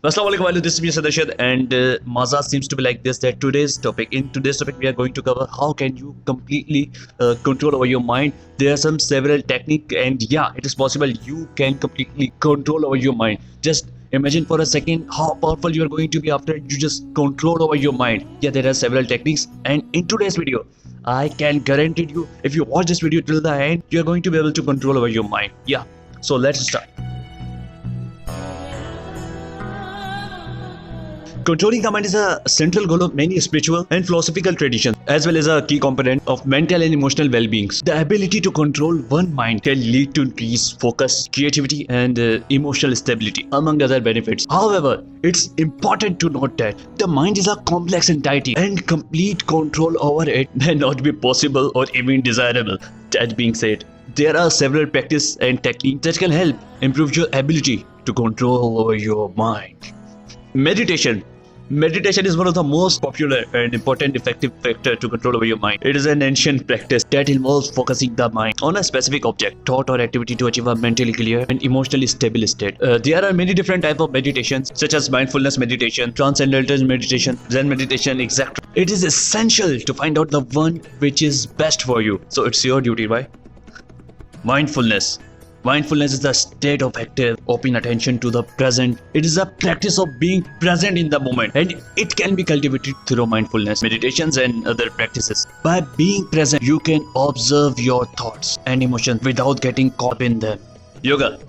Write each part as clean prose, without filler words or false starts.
Assalamualaikum, this is me Sadashad, and Maza seems to be like this. That in today's topic, we are going to cover how can you completely control over your mind. There are several techniques, and yeah, it is possible you can completely control over your mind. Just imagine for a second how powerful you are going to be after you just control over your mind. Yeah, there are several techniques, and in today's video, I can guarantee you, if you watch this video till the end, you are going to be able to control over your mind. Yeah, so let's start. Controlling the mind is a central goal of many spiritual and philosophical traditions, as well as a key component of mental and emotional well-being. The ability to control one mind can lead to increased focus, creativity, and emotional stability, among other benefits. However, it's important to note that the mind is a complex entity, and complete control over it may not be possible or even desirable. That being said, there are several practices and techniques that can help improve your ability to control over your mind. Meditation is one of the most popular and important effective factor to control over your mind. It is an ancient practice that involves focusing the mind on a specific object, thought, or activity to achieve a mentally clear and emotionally stable state. There are many different types of meditations, such as mindfulness meditation, transcendental meditation, Zen meditation, etc. It is essential to find out the one which is best for you. So it's your duty, right? Mindfulness is the state of active, open attention to the present. It is a practice of being present in the moment, and it can be cultivated through mindfulness, meditations, and other practices. By being present, you can observe your thoughts and emotions without getting caught in them. Yoga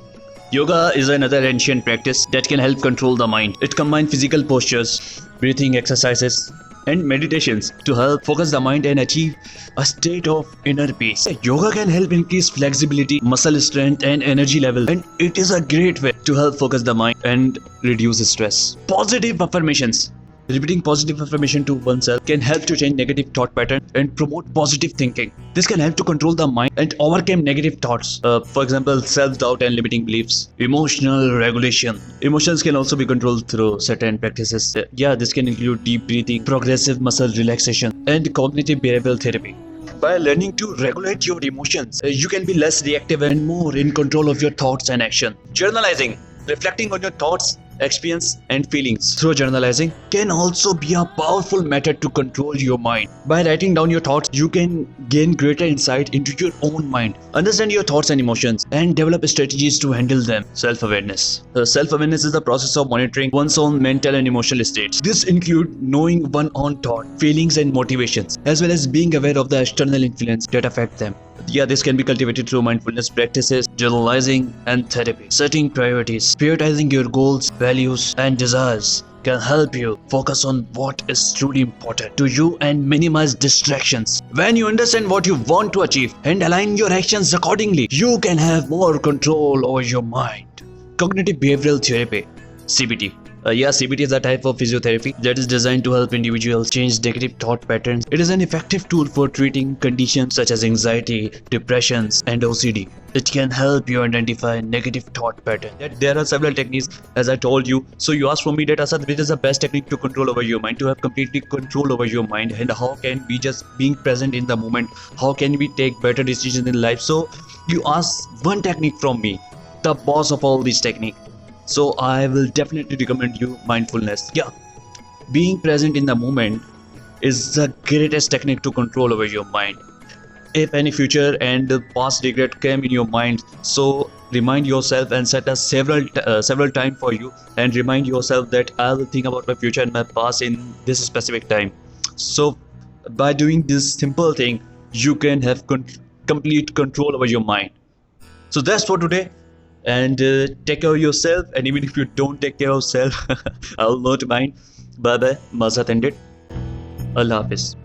is another ancient practice that can help control the mind. It combines physical postures, breathing exercises, and meditations to help focus the mind and achieve a state of inner peace. Yoga can help increase flexibility, muscle strength, and energy level, and it is a great way to help focus the mind and reduce stress. Positive affirmations. Repeating positive affirmation to oneself can help to change negative thought pattern and promote positive thinking. This can help to control the mind and overcome negative thoughts. For example, self-doubt and limiting beliefs. Emotional regulation. Emotions can also be controlled through certain practices. This can include deep breathing, progressive muscle relaxation, and cognitive behavioral therapy. By learning to regulate your emotions, you can be less reactive and more in control of your thoughts and action. Journalizing. Reflecting on your thoughts, experience, and feelings through journalizing can also be a powerful method to control your mind. By writing down your thoughts, you can gain greater insight into your own mind, understand your thoughts and emotions, and develop strategies to handle them. Self-awareness. Self-awareness is the process of monitoring one's own mental and emotional states. This includes knowing one's own thoughts, feelings, and motivations, as well as being aware of the external influence that affect them. This can be cultivated through mindfulness practices, journalizing, and therapy. Setting priorities, prioritizing your goals, values, and desires can help you focus on what is truly important to you and minimize distractions. When you understand what you want to achieve and align your actions accordingly, you can have more control over your mind. Cognitive behavioral therapy, CBT. CBT is a type of physiotherapy that is designed to help individuals change negative thought patterns. It is an effective tool for treating conditions such as anxiety, depressions, and OCD. It can help you identify negative thought patterns. There are several techniques, as I told you. So you asked from me that Asad, which is the best technique to control over your mind, to have completely control over your mind, and how can we just being present in the moment, how can we take better decisions in life? So you asked one technique from me, the boss of all these techniques. So I will definitely recommend you mindfulness. Being present in the moment is the greatest technique to control over your mind. If any future and past regret came in your mind, so remind yourself and set a several time for you, and remind yourself that I will think about my future and my past in this specific time. So by doing this simple thing, you can have complete control over your mind. So that's for today. And take care of yourself, and even if you don't take care of yourself, I'll not mind. Bye bye, Mazat ended. Allah Hafiz.